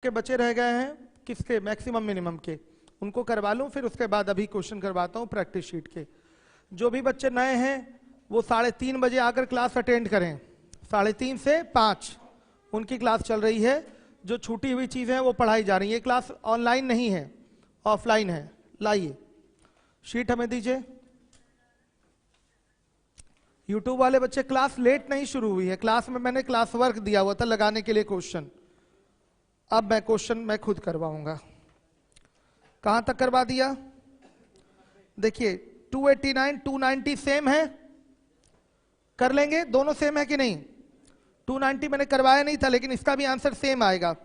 के बचे रह गए हैं किसके, मैक्सिमम मिनिमम के, उनको करवा लूं, फिर उसके बाद अभी क्वेश्चन करवाता हूं प्रैक्टिस शीट के। जो भी बच्चे नए हैं वो 3:30 बजे आकर क्लास अटेंड करें। 3:30 से 5 उनकी क्लास चल रही है। जो छूटी हुई चीजें हैं वो पढ़ाई जा रही है। ये क्लास ऑनलाइन नहीं है, ऑफलाइन है। लाइए शीट हमें दीजिए। यूट्यूब वाले बच्चे, क्लास लेट नहीं शुरू हुई है, क्लास में मैंने क्लास वर्क दिया हुआ था लगाने के लिए क्वेश्चन। अब मैं क्वेश्चन मैं खुद करवाऊंगा। कहां तक करवा दिया? देखिए 289 290 सेम है, कर लेंगे, दोनों सेम है कि नहीं? 290 मैंने करवाया नहीं था, लेकिन इसका भी आंसर सेम आएगा।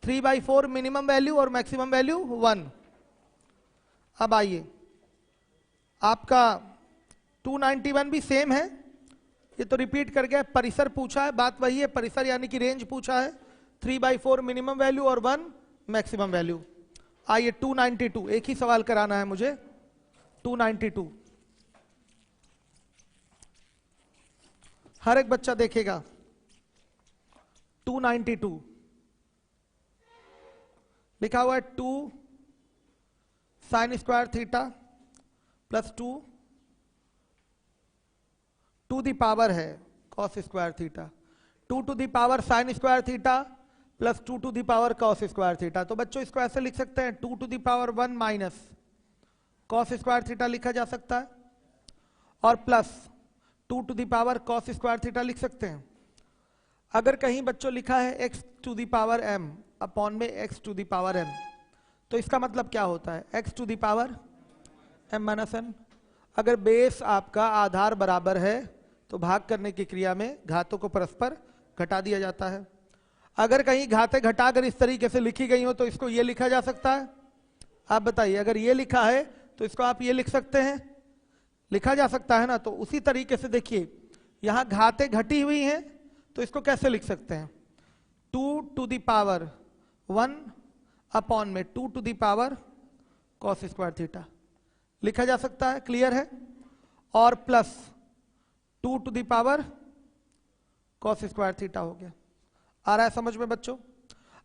3/4 मिनिमम वैल्यू और मैक्सिमम वैल्यू 1। अब आइए, आपका 291 भी सेम है, ये तो रिपीट कर गया। परिसर पूछा है, बात वही है, परिसर यानी कि रेंज पूछा है। 3/4 मिनिमम वैल्यू और 1 मैक्सिमम वैल्यू। आइए 292, एक ही सवाल कराना है मुझे। 292 हर एक बच्चा देखेगा। 292 लिखा हुआ है 2 sin square theta plus 2 to the power है cos square theta, 2 to the power sin square theta plus 2 to the power cos square theta. तो बच्चों इसको ऐसे लिख सकते हैं, 2 to the power 1 minus cos square theta लिखा जा सकता है, और plus 2 to the power cos square theta लिख सकते हैं। अगर कहीं बच्चों लिखा है x to the power m upon में x to the power n, तो इसका मतलब क्या होता है? x to the power m minus n। अगर बेस आपका आधार बराबर है तो भाग करने की क्रिया में घातों को परस्पर घटा दिया जाता है। अगर कहीं घातें घटाकर इस तरीके से लिखी गई हो तो इसको ये लिखा जा सकता है। आप बताइए, अगर ये लिखा है तो इसको आप ये लिख सकते हैं, लिखा जा सकता है ना? तो उसी तरीके से देखिए, यहां घातें घटी हुई हैं तो इसको कैसे लिख सकते हैं? 2 टू दी पावर 1 अपॉन में 2 to the power cos square theta लिखा जा सकता है। क्लियर है? और plus 2 to the power cos square theta हो गया। आ रहा है समझ में बच्चों?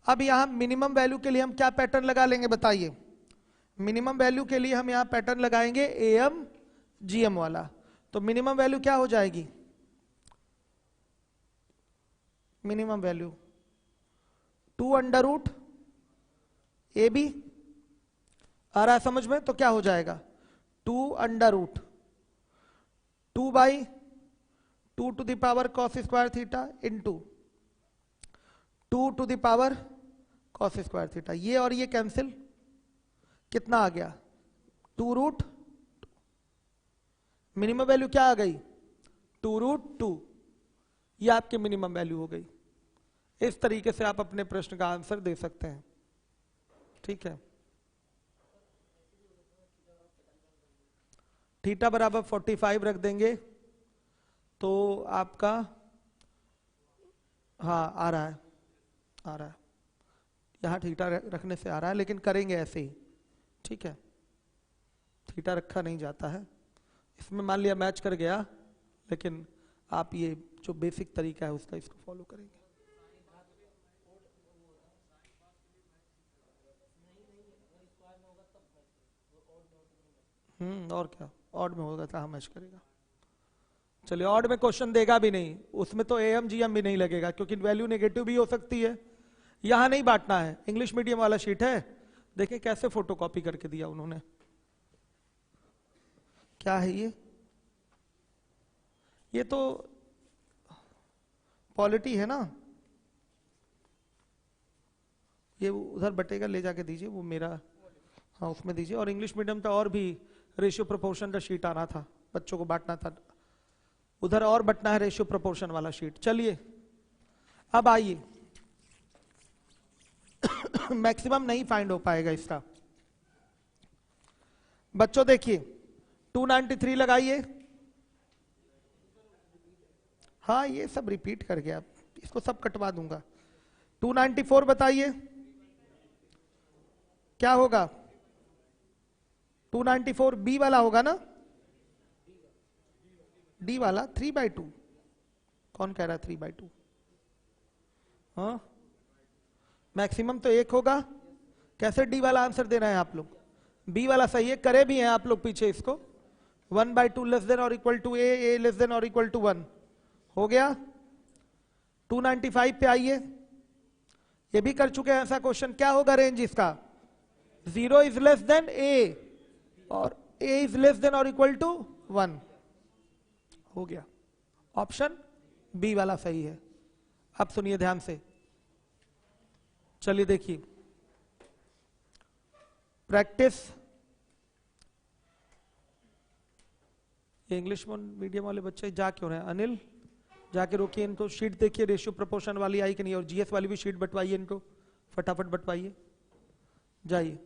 अब यहां मिनिमम वैल्यू के लिए हम क्या पैटर्न लगा लेंगे बताइए? मिनिमम वैल्यू के लिए हम यहां पैटर्न लगाएंगे AM GM वाला। तो मिनिमम वैल्यू क्या हो जाएगी? Minimum value 2 under root AB। आ रहा है समझ में? तो क्या हो जाएगा? 2 under root 2/2 to the power cos square theta into 2 to the power cos square theta. ये और ये कैंसिल, कितना आ गया? 2 रूट, मिनिमम वैल्यू क्या आ गई? 2 रूट 2। ये आपकी मिनिमम वैल्यू हो गई। इस तरीके से आप अपने प्रश्न का आंसर दे सकते हैं। ठीक है, थीटा बराबर 45 रख देंगे तो आपका, हाँ आ रहा है, आ रहा है, यहां थीटा रखने से आ रहा है, लेकिन करेंगे ऐसे ही। ठीक है, थीटा रखा नहीं जाता है इसमें, मान लिया मैच कर गया, लेकिन आप ये जो बेसिक तरीका है उसका इसको फॉलो करेंगे। और क्या, ऑड में होगा तो हम मैच करेगा। चलिए, ऑड में क्वेश्चन देगा भी नहीं, उसमें तो AM GM भी नहीं लगेगा, क्योंकि वैल्यू नेगेटिव भी हो सकती है। यहां नहीं बांटना है, इंग्लिश मीडियम वाला शीट है। देखिए कैसे फोटोकॉपी करके दिया उन्होंने। क्या है ये तो पॉलिटी है ना, ये उधर बटेगा, ले जाके दीजिए, वो मेरा, हाँ उसमें दीजिए। और इंग्लिश मीडियम का और भी रेशियो प्रोपोर्शन का शीट आना था, बच्चों को बांटना था, उधर और बटना है रेशियो प्रोपोर्शन वाला शीट। चलिए अब आइए, मैक्सिमम नहीं फाइंड हो पाएगा इसका। बच्चों देखिए 293 लगाइए। हाँ ये सब रिपीट कर गया, इसको सब कटवा दूंगा। 294 बताइए क्या होगा? 294 B वाला होगा ना, D वाला 3/2। कौन कह रहा है 3/2? हाँ मैक्सिमम तो 1 होगा। कैसे डी वाला आंसर दे रहे हैं आप लोग? बी वाला सही है, करे भी हैं आप लोग पीछे इसको। 1/2 लेस देन और equal to a less than और इक्वल टू 1 हो गया। 295 पे आइए, ये भी कर चुके हैं ऐसा क्वेश्चन। क्या होगा रेंज इसका? 0 इज लेस देन ए और ए इज लेस देन और इक्वल टू 1 हो गया। ऑप्शन बी वाला सही है। अब सुनिए ध्यान से, चलिए देखिए प्रैक्टिस। ये इंग्लिश मीडियम वाले बच्चे जा क्यों रहे हैं? अनिल जाके रोकिए इनको, शीट देखिए रेशियो प्रोपोर्शन वाली आई कि नहीं, और जीएस वाली भी शीट बंटवाइए इनको, फटाफट बंटवाइए, जाइए।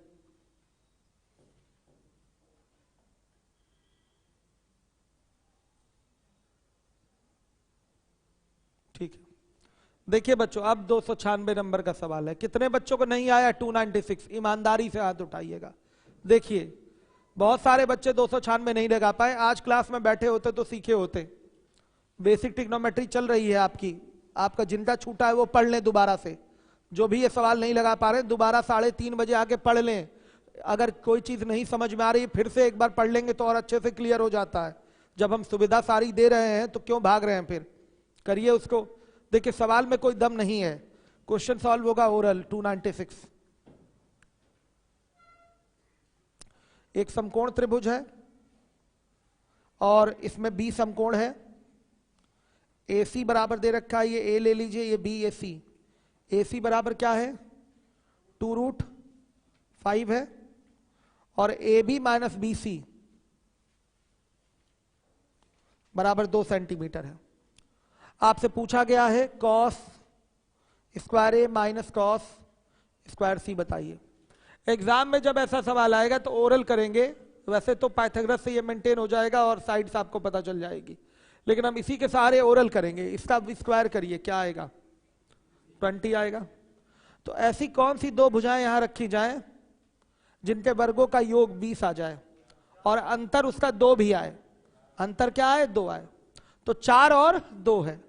ठीक है, देखिए बच्चों अब 296 नंबर का सवाल है। कितने बच्चों को नहीं आया 296? ईमानदारी से हाथ उठाइएगा। देखिए बहुत सारे बच्चे 296 नहीं लगा पाए। आज क्लास में बैठे होते तो सीखे होते। बेसिक ट्रिग्नोमेट्री चल रही है आपकी, आपका जिनका छूटा है वो पढ़ लें दोबारा से। जो भी ये सवाल नहीं लगा पा रहे दोबारा 3:30 बजे आके पढ़ लें। अगर कोई चीज नहीं समझ में आ रही फिर से एक बार पढ़ लेंगे तो और अच्छे से क्लियर हो जाता है। जब हम सुविधा सारी दे रहे हैं तो क्यों भाग रहे हैं? फिर करिए उसको। देखिए सवाल में कोई दम नहीं है, क्वेश्चन सॉल्व होगा ओरल। 296 एक समकोण त्रिभुज है और इसमें बी समकोण है। AC बराबर दे रखा है, ये ए ले लीजिए, ये बी, ये सी। AC बराबर क्या है? 2√5 है और AB माइनस BC बराबर 2 सेंटीमीटर है। आपसे पूछा गया है कॉस स्क्वायर ए माइनस कॉस स्क्वायर सी बताइए। एग्जाम में जब ऐसा सवाल आएगा तो ओरल करेंगे, वैसे तो पाइथागोरस से ये मेंटेन हो जाएगा और साइड्स आपको पता चल जाएगी, लेकिन हम इसी के सहारे ओरल करेंगे। इसका स्क्वायर करिए, क्या आएगा? 20 आएगा। तो ऐसी कौन सी दो भुजाएं यहां रखी जाएं जिनके वर्गों का योग 20 आ जाए और अंतर उसका 2 भी आए? अंतर क्या आए? 2 आए। तो 4 और 2 है।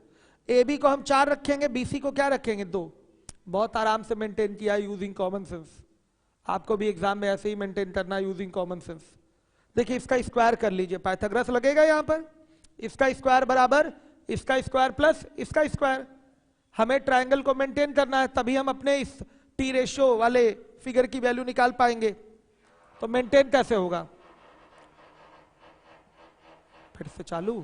AB को हम 4 रखेंगे, BC को क्या रखेंगे? 2। बहुत आराम से मेंटेन किया यूजिंग कॉमन सेंस। आपको भी एग्जाम में ऐसे ही मेंटेन करना यूजिंग कॉमन सेंस। देखिए इसका स्क्वायर कर लीजिए, पाइथागोरस लगेगा यहां पर। इसका स्क्वायर बराबर इसका स्क्वायर प्लस इसका स्क्वायर। हमें ट्रायंगल को मेंटेन करना है, तभी हम अपने इस टी रेशियो वाले फिगर की वैल्यू निकाल पाएंगे। तो मेंटेन कैसे होगा? फिर से चालू।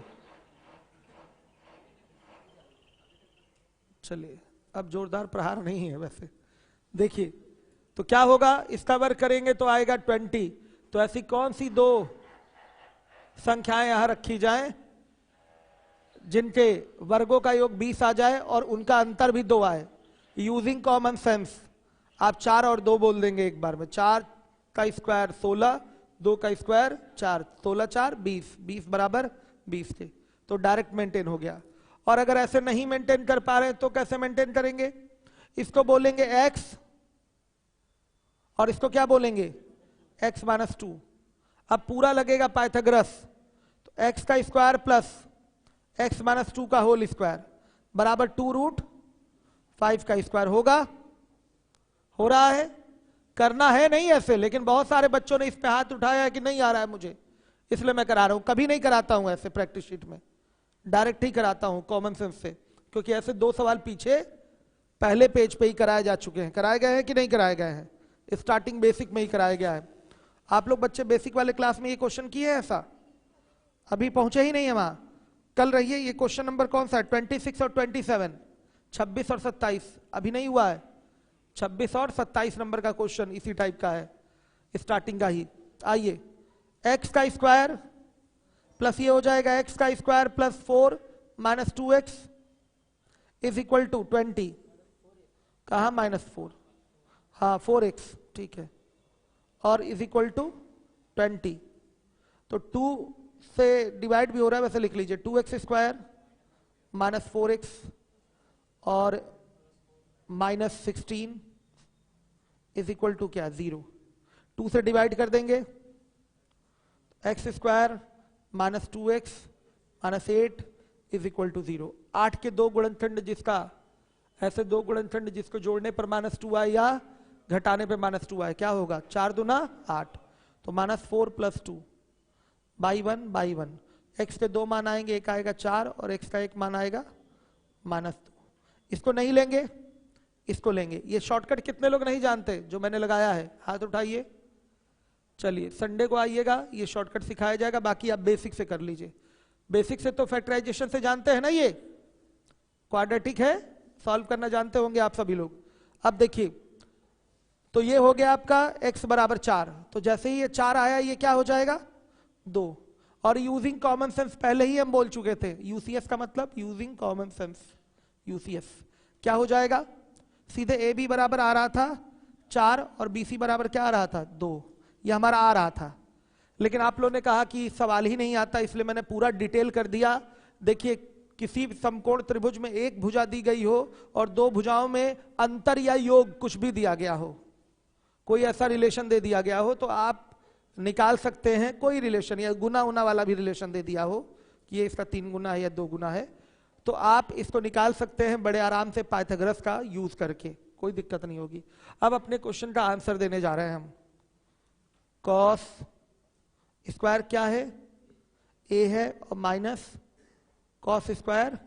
चलिए अब जोरदार प्रहार नहीं है वैसे। देखिए तो क्या होगा, इसका वर्ग करेंगे तो आएगा 20। तो ऐसी कौन सी दो संख्याएं यहां रखी जाएं जिनके वर्गों का योग 20 आ जाए और उनका अंतर भी 2 आए? यूजिंग कॉमन सेंस आप 4 और 2 बोल देंगे एक बार में। 4 का स्क्वायर 16, 2 का स्क्वायर 4, 16 4 20, 20 बराबर 20 के। तो डायरेक्ट मेंटेन हो गया। और अगर ऐसे नहीं मेंटेन कर पा रहे तो कैसे मेंटेन करेंगे? इसको बोलेंगे x और इसको क्या बोलेंगे? x minus 2। अब पूरा लगेगा पाइथागोरस, तो x का स्क्वायर प्लस x माइनस 2 का होल स्क्वायर बराबर 2√5 का स्क्वायर होगा। हो रहा है? करना है नहीं ऐसे, लेकिन बहुत सारे बच्चों ने इस पे हाथ उठाया है कि नहीं आ रहा है मुझे, इसलिए मैं करा रहा हूं। कभी नहीं कराता हूं ऐसे प्रैक्टिस शीट में, डायरेक्ट ही कराता हूं कॉमन सेंस से, क्योंकि ऐसे 2 सवाल पीछे पहले पेज पे ही कराए जा चुके हैं। कराए गए हैं कि नहीं कराए गए हैं? स्टार्टिंग बेसिक में ही कराया गया है। आप लोग बच्चे बेसिक वाले क्लास में ये क्वेश्चन किए हैं ऐसा? अभी पहुंचे ही नहीं है वहां। कल रहिए। ये क्वेश्चन नंबर कौन सा है? 26 और 27, 26 और 27 अभी नहीं हुआ है। 26 और 27 नंबर का क्वेश्चन इसी टाइप का है, स्टार्टिंग का ही। आइए, x का स्क्वायर प्लस ये हो जाएगा x का square plus 4 minus 2x is equal to 20। कहा -4? हाँ 4x, ठीक है। और इज इक्वल टू 20। तो 2 से डिवाइड भी हो रहा है, वैसे लिख लीजिए 2x स्क्वायर माइनस 4x और माइनस 16 इज इक्वल टू क्या? 0। 2 से डिवाइड कर देंगे, x square minus 2x minus 8 is equal to 0। 8 के 2 गुणनखंड जिसका ऐसे दो गुणनखंड जिसको जोड़ने पर -2 आए या घटाने पे -2 आए, क्या होगा? 4 दूना 8, तो -4 + 2 बाई 1 x के दो मान आएंगे, एक आएगा 4 और x का एक मान आएगा -2। इसको नहीं लेंगे, इसको लेंगे। ये शॉर्टकट कितने लोग नहीं जानते जो मैंने लगाया है? हाथ उठाइए। चलिए संडे को आइएगा, ये शॉर्टकट सिखाया जाएगा, बाकी आप बेसिक से कर लीजिए। बेसिक से तो फैक्टराइजेशन से जानते हैं ना, ये क्वाड्रेटिक है, सॉल्व करना जानते होंगे आप सभी लोग। अब देखिए, तो ये हो गया आपका x बराबर 4, तो जैसे ही ये 4 आया ये क्या हो जाएगा? 2। और यूजिंग कॉमन सेंस पहले ही हम बोल चुके थे, यूसीएस का मतलब यूजिंग कॉमन सेंस, यूसीएस क्या हो जाएगा? सीधे ए बी बराबर आ रहा था 4 और बी सी बराबर क्या आ रहा था? 2। ये हमारा आ रहा था, लेकिन आप लोगों ने कहा कि सवाल ही नहीं आता, इसलिए मैंने पूरा डिटेल कर दिया। देखिए, किसी समकोण त्रिभुज में एक भुजा दी गई हो और दो भुजाओं में अंतर या योग कुछ भी दिया गया हो, कोई ऐसा रिलेशन दे दिया गया हो, तो आप निकाल सकते हैं कोई रिलेशन, या गुना उना वाला भी रिलेशन दे दिया हो कि ये इसका 3 गुना है या 2 गुना है, तो आप इसको निकाल सकते हैं बड़े आराम से पाइथागोरस का यूज करके, कोई दिक्कत नहीं होगी। अब अपने क्वेश्चन का आंसर देने जा रहे हैं हम। कॉस स्क्वायर क्या है? ए है और माइनस कॉस स्क्वायर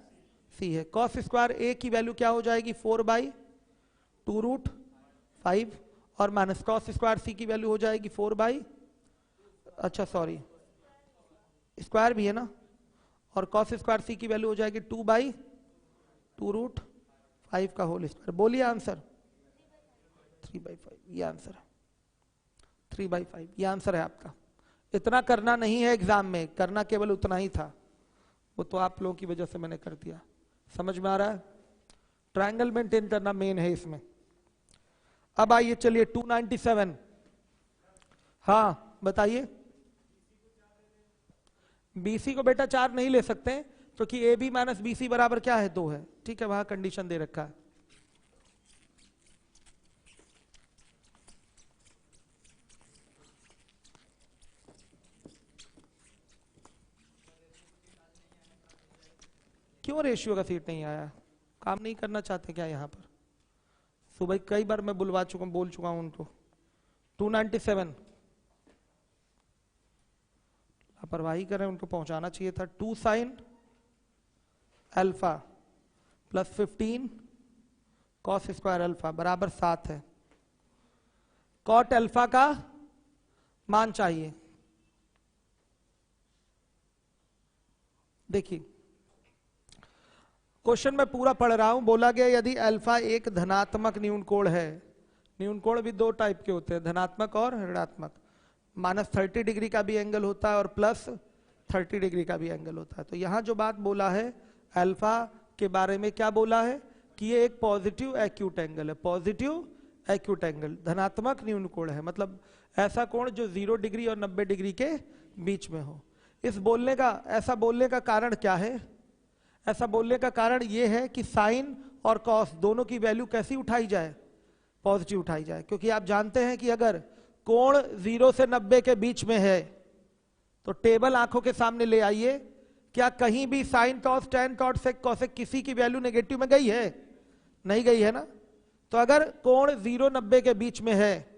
सी है। कॉस स्क्वायर ए की वैल्यू क्या हो जाएगी? 4/2√5 और माइनस कॉस स्क्वायर सी की वैल्यू हो जाएगी 4 अच्छा सॉरी स्क्वायर भी है ना, और कॉस स्क्वायर सी की वैल्यू हो जाएगी 2/2√5 का होल स्क्वायर। बोलिए आंसर। 3/5 ये आंसर है, 3/5 ये आंसर है आपका। इतना करना नहीं है एग्जाम में, करना केवल उतना ही था, वो तो आप लोगों की वजह से मैंने कर दिया। समझ में आ रहा है? ट्रायंगल मेंटेन करना मेन है इसमें। अब आइए चलिए 297, हाँ बताइए। बीसी को बेटा 4 नहीं ले सकते क्योंकि A B minus B C बराबर क्या है? 2 है, ठीक है, वहां कंडीशन दे रखा है। क्यों रेशियो का सीट नहीं आया? काम नहीं करना चाहते क्या यहाँ पर? सुबह कई बार मैं बुलवा चुका हूं, बोल चुका हूं उनको। 297 लापरवाही करें, उनको पहुंचाना चाहिए था। 2 sin alpha plus 15 cos square alpha बराबर 7 है। कॉट अल्फा का मान चाहिए। देखिए क्वेश्चन में पूरा पढ़ रहा हूं। बोला गया यदि अल्फा एक धनात्मक न्यून कोण है, न्यून कोण भी 2 टाइप के होते हैं, धनात्मक और ऋणात्मक। -30 डिग्री का भी एंगल होता है और +30 डिग्री का भी एंगल होता है। तो यहां जो बात बोला है अल्फा के बारे में, क्या बोला है कि ये एक पॉजिटिव एक्यूट एंगल है। पॉजिटिव एक्यूट एंगल धनात्मक न्यून कोण है, मतलब ऐसा कोण जो 0 डिग्री और 90 डिग्री के बीच में हो। इस बोलने का, ऐसा बोलने का कारण क्या है? ऐसा बोलने का कारण यह है कि साइन और कॉस दोनों की वैल्यू कैसी उठाई जाए? पॉजिटिव उठाई जाए, क्योंकि आप जानते हैं कि अगर कोण 0 से 90 के बीच में है तो टेबल आंखों के सामने ले आइए, क्या कहीं भी sine cos tan cot sec cosec किसी की वैल्यू नेगेटिव में गई है? नहीं गई है ना। तो अगर कोण 0-90 के बीच में है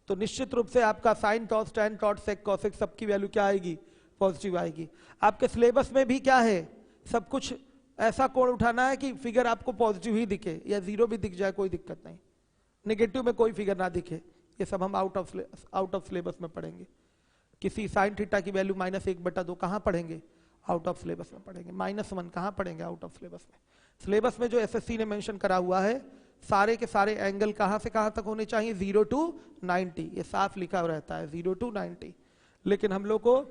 तो निश्चित रूप से आपका sine cos tan cot sec cosec सबकी वैल्यू क्या आएगी? पॉजिटिव आएगी। आपके सिलेबस में भी क्या है, सब कुछ ऐसा कोण उठाना है कि फिगर आपको पॉजिटिव ही दिखे, या 0 भी दिख जाए कोई दिक्कत नहीं, नेगेटिव में कोई फिगर ना दिखे। ये सब हम आउट ऑफ सिलेबस में पढ़ेंगे। किसी साइन थीटा की वैल्यू -1/2 कहां पढ़ेंगे? आउट ऑफ सिलेबस में पढ़ेंगे। -1 कहां पढ़ेंगे? आउट ऑफ सिलेबस में। सिलेबस में जो एसएससी ने मेंशन करा हुआ है, सारे के सारे एंगल कहां से कहां तक होने चाहिए? 0 to 90, ये साफ लिखा रहता है 0 to 90। लेकिन हम लोग को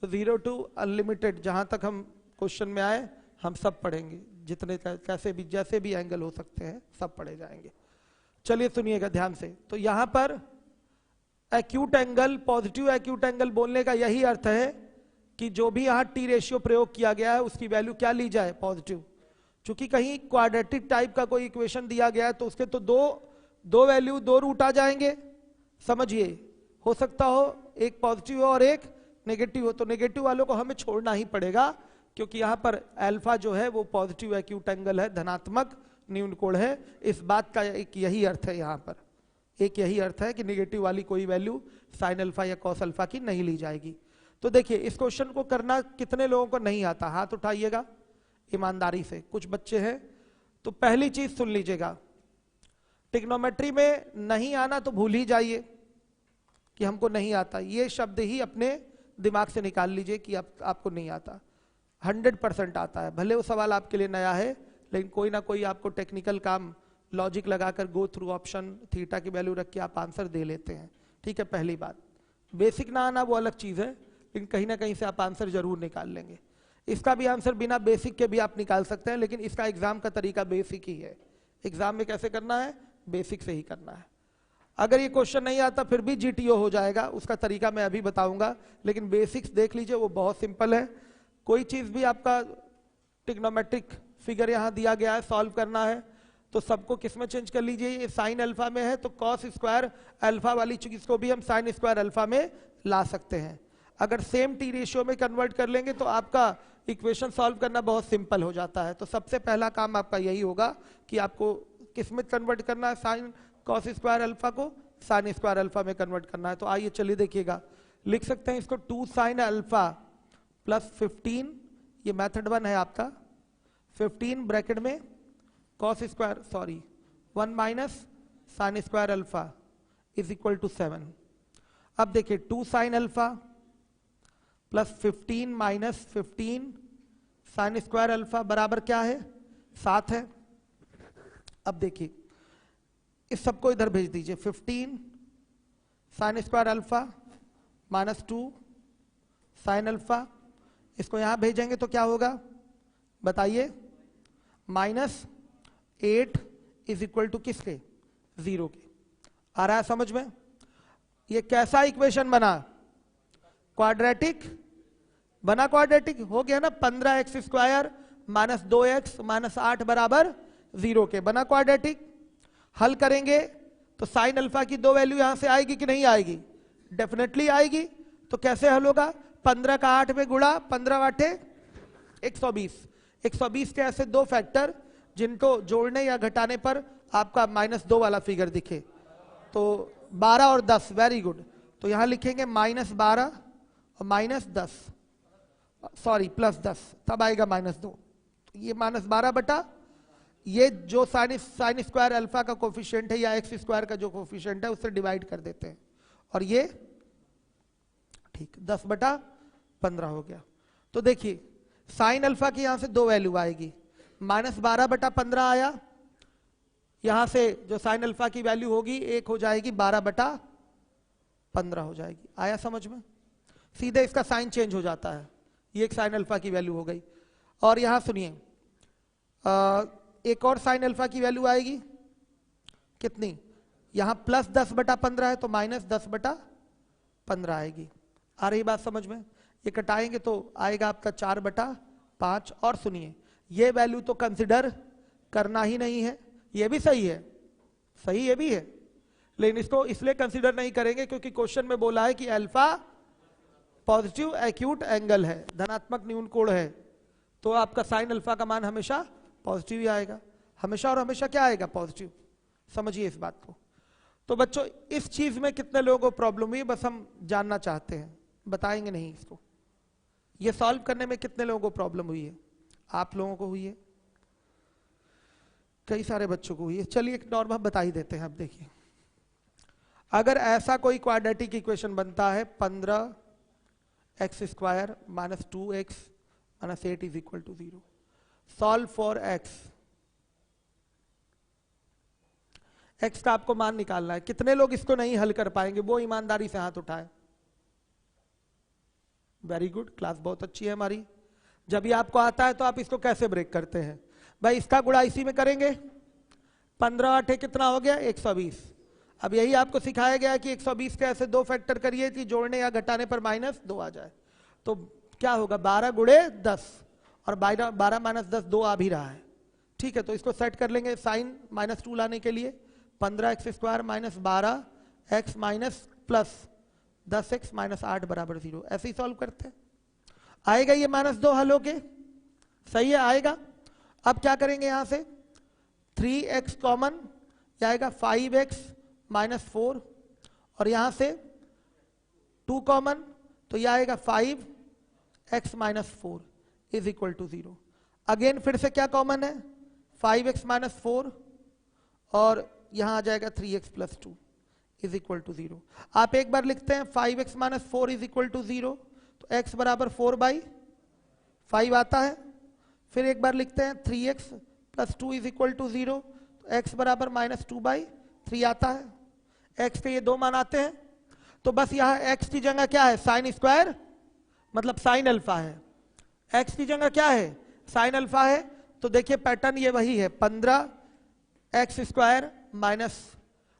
0 to अनलिमिटेड, जहां तक हम क्वेश्चन में आए हम सब पढ़ेंगे, जितने कैसे भी जैसे भी एंगल हो सकते हैं सब पढ़े जाएंगे। चलिए सुनिएगा ध्यान से। तो यहां पर acute angle, positive acute angle बोलने का यही अर्थ है कि जो भी यहां टी रेशियो प्रयोग किया गया है उसकी वैल्यू क्या ली जाए? पॉजिटिव। चूंकि कहीं क्वाड्रेटिक टाइप का कोई इक्वेशन दिया गया है तो उसके तो दो वैल्यू, 2 रूट आ जाएंगे। समझिए, हो सकता हो एक पॉजिटिव हो और एक नेगेटिव हो, तो नेगेटिव वालों को हमें छोड़ना ही पड़ेगा, क्योंकि यहां पर अल्फा जो है वो पॉजिटिव एक्यूट एंगल है, धनात्मक न्यून कोण है। इस बात का एक यही अर्थ है, यहाँ पर एक यही अर्थ है कि निगेटिव वाली कोई वैल्यू साइन अल्फा या कॉस अल्फा की नहीं ली जाएगी। तो देखिए इस क्वेश्चन को करना कितने लोगों को नहीं आता, हाथ उठाइएगा ईमानदारी से। कुछ बच्चे हैं, तो पहली चीज सुन लीजिएगा, ट्रिग्नोमेट्री में नहीं आना तो भूल ही जाइए कि हमको नहीं आता, ये शब्द ही अपने दिमाग से निकाल लीजिए कि आपको नहीं आता। 100% आता है, भले वो सवाल आपके लिए नया है, लेकिन कोई ना कोई आपको टेक्निकल काम लॉजिक लगाकर गो थ्रू ऑप्शन थीटा की वैल्यू रख के आप आंसर दे लेते हैं। ठीक है, पहली बात। बेसिक ना आना वो अलग चीज है, लेकिन कहीं ना कहीं से आप आंसर जरूर निकाल लेंगे। इसका भी आंसर बिना बेसिक के भी आप निकाल सकते हैं, लेकिन इसका एग्जाम का तरीका बेसिक ही है। एग्जाम में कैसे करना है, बेसिक से ही करना है। अगर ये क्वेश्चन नहीं आता फिर भी जीटीओ हो जाएगा, उसका तरीका मैं अभी बताऊंगा, लेकिन बेसिक्स देख लीजिए, वो बहुत सिंपल है। कोई चीज भी आपका ट्रिग्नोमेट्रिक फिगर यहाँ दिया गया है, सॉल्व करना है, तो सबको किस में चेंज कर लीजिए, ये साइन अल्फा में है तो कॉस स्क्वायर अल्फा वाली चीज को भी हम साइन स्क्वायर अल्फा में ला सकते हैं। अगर सेम टी रेशियो में कन्वर्ट कर लेंगे तो आपका इक्वेशन सॉल्व करना बहुत सिंपल हो जाता है। तो सबसे पहला काम आपका यही होगा कि आपको किस में कन्वर्ट करना है, साइन कॉस स्क्वायर अल्फा को साइन स्क्वायर अल्फा में कन्वर्ट करना है। तो आइए चलिए देखिएगा, लिख सकते हैं इसको 2 साइन अल्फा प्लस 15, ये मेथड 1 है आपका, 15 ब्रैकेट में cos square 1 minus sine square alpha is equal to 7। अब देखिए 2 sine alpha plus 15 minus 15 sine square alpha बराबर क्या है, 7 है। अब देखिए इस सबको इधर भेज दीजिए, 15 sine square alpha minus 2 sine alpha, इसको यहां भेजेंगे तो क्या होगा बताइए, -8 इज इक्वल टू किसके, 0 के। आ रहा है समझ में? ये कैसा इक्वेशन बना, क्वाड्रेटिक बना, क्वाड्रेटिक हो गया ना। 15x square minus 2x minus 8 बराबर 0 के, बना क्वाड्रेटिक। हल करेंगे तो साइन अल्फा की 2 वैल्यू यहां से आएगी कि नहीं आएगी, डेफिनेटली आएगी। तो कैसे हल होगा, 15 का 8 में गुणा, 15 8 120। 120 के ऐसे 2 फैक्टर जिनको जोड़ने या घटाने पर आपका -2 वाला फिगर दिखे, तो 12 और 10, वेरी गुड। तो यहां लिखेंगे -12 और -10, प्लस 10, तब आएगा -2। तो ये -12 बटा ये जो साइन स्क्वायर अल्फा का कोफिशिएंट है या एक्स स्क्वायर का जो कोफिशिएंट है उससे डिवाइड कर देते हैं, और ये ठीक 10 बटा 15 हो गया। तो देखिए साइन अल्फा की यहां से 2 वैल्यू आएगी, -12 बटा 15 आया, यहां से जो साइन अल्फा की वैल्यू होगी 1 हो जाएगी, 12 बटा 15 हो जाएगी। आया समझ में? सीधे इसका साइन चेंज हो जाता है, ये एक साइन अल्फा की वैल्यू हो गई। और यहां सुनिए एक और साइन अल्फा की वैल्यू आएगी कितनी, यहां +10 बटा 15 है तो -10 बटा 15 आएगी। आ रही बात समझ में? ये कटाएंगे तो आएगा आपका 4 बटा 5। और सुनिए ये वैल्यू तो कंसिडर करना ही नहीं है, ये भी सही है, सही ये भी है, लेकिन इसको इसलिए कंसिडर नहीं करेंगे क्योंकि क्वेश्चन में बोला है कि अल्फा पॉजिटिव एक्यूट एंगल है, धनात्मक न्यून कोण है, तो आपका साइन अल्फा का मान हमेशा पॉजिटिव ही आएगा, हमेशा और हमेशा क्या आएगा, पॉजिटिव। समझिए इस बात को। तो बच्चों इस चीज में कितने लोगों को प्रॉब्लम हुई बस हम जानना चाहते हैं, बताएंगे नहीं इसको। ये सॉल्व करने में कितने लोगों को प्रॉब्लम हुई है, आप लोगों को हुई है, कई सारे बच्चों को हुई है। चलिए एक नॉर्मल बता ही देते हैं। अब देखिए अगर ऐसा कोई क्वाड्रेटिक इक्वेशन बनता है 15x square minus 2x minus 8 is equal to 0, solve for x का आपको मान निकालना है। कितने लोग इसको नहीं हल कर पाएंगे वो ईमानदारी से हाथ उठाए। वेरी गुड, क्लास बहुत अच्छी है हमारी। जब ये आपको आता है तो आप इसको कैसे ब्रेक करते हैं भाई, इसका गुणा इसी में करेंगे, 15 8 कितना हो गया, 120। अब यही आपको सिखाया गया कि 120 के ऐसे 2 फैक्टर करिए कि जोड़ने या घटाने पर -2 आ जाए। तो क्या होगा, 12 गुणे 10, और 12 माइनस 10 2 आ भी रहा है। ठीक है, तो इसको सेट कर लेंगे साइन -2 लाने के लिए, 15x square minus 12x minus plus 10x minus 8 बराबर 0, ऐसे ही सॉल्व करते हैं। आएगा ये -2 हल होके, सही है, आएगा। अब क्या करेंगे, यहां से 3x कॉमन, आएगा 5x माइनस 4, और यहां से 2 कॉमन, तो यह आएगा 5x minus 4 is equal to 0। Again फिर से क्या कॉमन है, 5x माइनस 4, और यहां आ जाएगा 3x plus 2 is equal to 0। आप एक बार लिखते हैं 5x minus 4 is equal to 0, तो x बराबर 4/5 आता है। फिर एक बार लिखते हैं 3x plus 2 is equal to 0, तो x बराबर माइनस 2/3 आता है। x के ये दो मान आते हैं, तो बस यहाँ x की जगह क्या है, साइन स्क्वायर, मतलब साइन अल्फा है। x की जगह क्या है, साइन अल्फा है। तो देखिए पैटर्न ये वही है, 15x square minus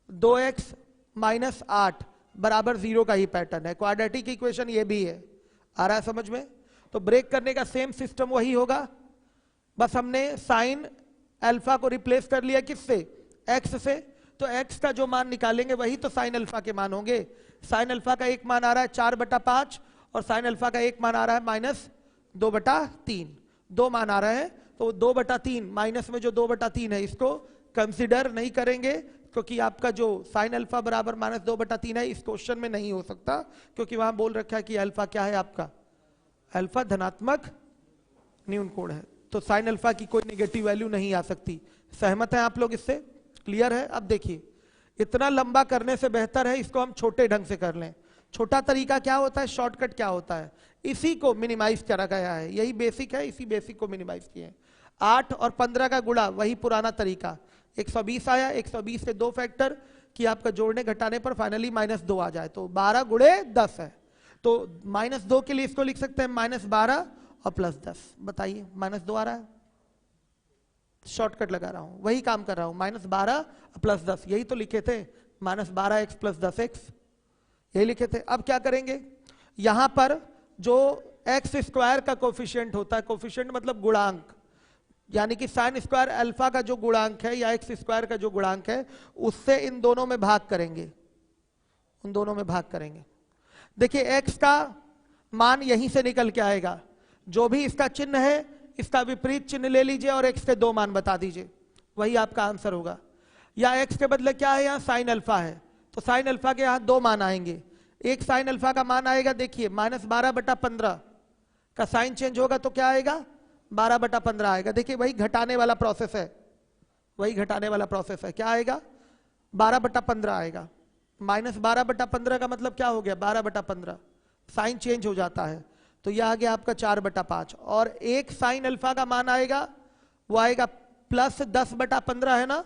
2x minus 8 बराबर 0 का ही पैटर्न है। क्वाड्रेटिक इक्वेशन ये भी है, आ रहा है समझ में। तो ब्रेक करने का सेम सिस्टम वही होगा, बस हमने साइन अल्फा को रिप्लेस कर लिया किससे, x से। तो x का जो मान निकालेंगे वही तो साइन अल्फा के मान होंगे। साइन अल्फा का एक मान आ रहा है 4/5 और साइन अल्फा का एक मान आ रहा है माइनस 2/3, दो मान आ रहे हैं। तो 2/3 माइनस में जो 2/3 है इसको कंसिडर नहीं करेंगे, क्योंकि आपका जो साइन अल्फा बराबर माइनस 2/3 है इस क्वेश्चन में नहीं हो सकता, क्योंकि वहां बोल रखा है कि अल्फा क्या है आपका, अल्फा धनात्मक न्यून कोण है। तो साइन अल्फा की कोई नेगेटिव वैल्यू नहीं आ सकती। सहमत हैं आप लोग इससे, क्लियर है। अब देखिए इतना लंबा करने से बेहतर है इसको हम छोटे ढंग से कर लें। छोटा तरीका क्या होता है, शॉर्टकट क्या होता है, इसी को मिनिमाइज करा गया है, यही बेसिक है, इसी बेसिक को मिनिमाइज किए। 8 और 15 का गुणा वही पुराना तरीका, 120 आया, 120 से 2 फैक्टर कि आपका जोड़ने घटाने पर फाइनली -2 आ जाए, तो 12 गुणे 10 है। तो -2 के लिए इसको लिख सकते हैं -12 और +10। बताइए -2 आ रहा है, शॉर्टकट लगा रहा हूं, वही काम कर रहा हूं, -12 +10 यही तो लिखे थे, -12x + 10x यही लिखे थे। अब क्या करेंगे, यहां पर जो x स्क्वायर का कोफिशिएंट होता है, कोफिशिएंट मतलब गुणांक, यानी कि साइन स्क्वायर अल्फा का जो गुणांक है या एक्स स्क्वायर का जो गुणांक है, उससे इन दोनों में भाग करेंगे, उन दोनों में भाग करेंगे। देखिए x का मान यहीं से निकल के आएगा, जो भी इसका चिन्ह है इसका विपरीत चिन्ह ले लीजिए और x के दो मान बता दीजिए, वही आपका आंसर होगा। या x के बदले क्या है, यहाँ साइन अल्फा है, तो साइन अल्फा के यहाँ दो मान आएंगे। एक साइन अल्फा का मान आएगा, देखिए -12/15 का साइन चेंज होगा तो क्या आएगा, 12/15 आएगा। देखिए वही घटाने वाला प्रोसेस है, वही घटाने वाला प्रोसेस है। क्या आएगा, 12/15 आएगा। -12/15 का मतलब क्या हो गया, 12/15, साइन चेंज हो जाता है, तो यह आ गया आपका 4/5। और एक साइन अल्फा का मान आएगा, वो आएगा +10/15 है ना,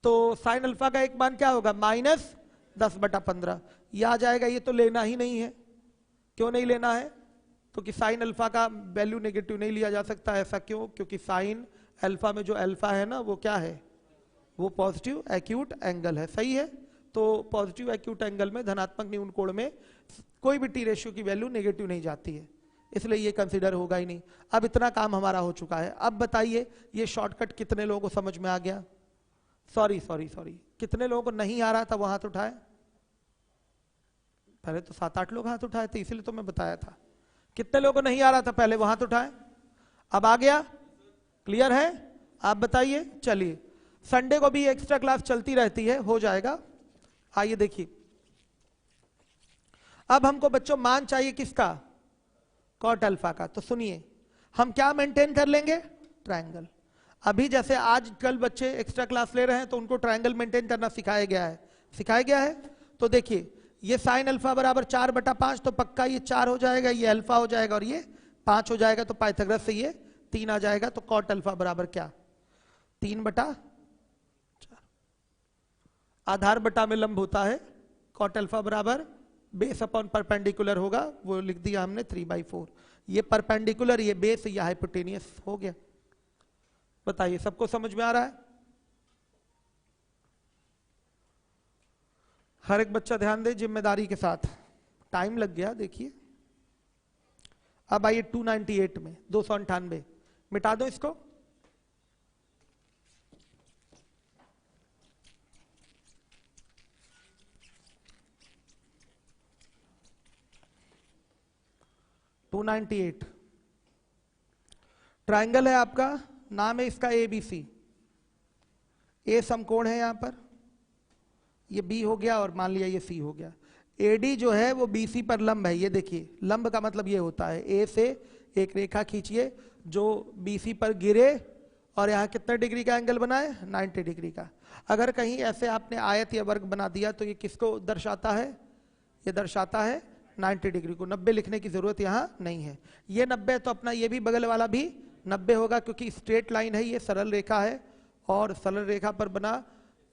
तो साइन अल्फा का एक मान क्या होगा, -10/15, यह आ जाएगा। ये तो लेना ही नहीं है, क्यों नहीं लेना है, क्योंकि साइन अल्फा का वैल्यू नेगेटिव नहीं लिया जा सकता। ऐसा क्यों, क्योंकि साइन अल्फा में जो अल्फा है ना वो क्या है, वो पॉजिटिव एक्यूट एंगल है, सही है। तो पॉजिटिव एक्यूट एंगल में धनात्मक न्यून कोण में कोई भी टी रेशियो की वैल्यू नेगेटिव नहीं जाती है, इसलिए ये कंसीडर होगा ही नहीं। अब इतना काम हमारा हो चुका है। अब बताइए ये शॉर्टकट कितने लोगों को समझ में आ गया, सॉरी कितने लोगों को नहीं आ रहा था, वो हाथ उठाए। पहले तो 7-8 लोग हाथ उठाए थे, इसीलिए तो मैं बताया था। कितने लोगों को नहीं आ रहा था पहले, वो हाथ उठाए। अब आ गया, क्लियर है, आप बताइए। चलिए संडे को भी एक्स्ट्रा क्लास चलती रहती है, हो जाएगा। आइए देखिए, अब हमको बच्चों मान चाहिए किसका, कॉट अल्फा का। तो सुनिए हम क्या मेंटेन कर लेंगे, ट्रायंगल। अभी जैसे आजकल बच्चे एक्स्ट्रा क्लास ले रहे हैं तो उनको ट्रायंगल मेंटेन करना सिखाया गया है। तो देखिए ये साइन अल्फा बराबर 4/5, तो पक्का ये 4 हो जाएगा, ये अल्फा हो जाएगा और ये 5 हो जाएगा, तो पाइथागोरस से ये 3 आ जाएगा। तो कॉट अल्फा बराबर क्या, 3/4। आधार बटा में लंब होता है, कॉट अल्फा बराबर बेस अपॉन परपेंडिकुलर होगा, वो लिख दिया हमने 3/4। ये परपेंडिकुलर, ये बेस, ये हाइपोटेनियस हो गया। बताइए सबको समझ में आ रहा है, हर एक बच्चा ध्यान दे जिम्मेदारी के साथ। टाइम लग गया देखिए। अब आइए 298 में 298 मिटा दो इसको। ट्रायंगल है आपका, नाम है इसका ABC। ए समकोण है यहाँ पर, ये बी हो गया और मान लिया ये सी हो गया। एडी जो है वो बीसी पर लंब है, ये देखिए लंब का मतलब ये होता है ए से एक रेखा खींचिए जो बीसी पर गिरे और यहाँ कितने डिग्री का एंगल बनाए, 90 डिग्री का। अगर कहीं ऐसे आपने आयत या वर्ग बना दिया तो ये किसको दर्शाता है, ये दर्शाता है 90 डिग्री को। 90 लिखने की जरूरत यहाँ नहीं है, ये 90 तो अपना ये भी बगल वाला भी 90 होगा क्योंकि स्ट्रेट लाइन है, ये सरल रेखा है और सरल रेखा पर बना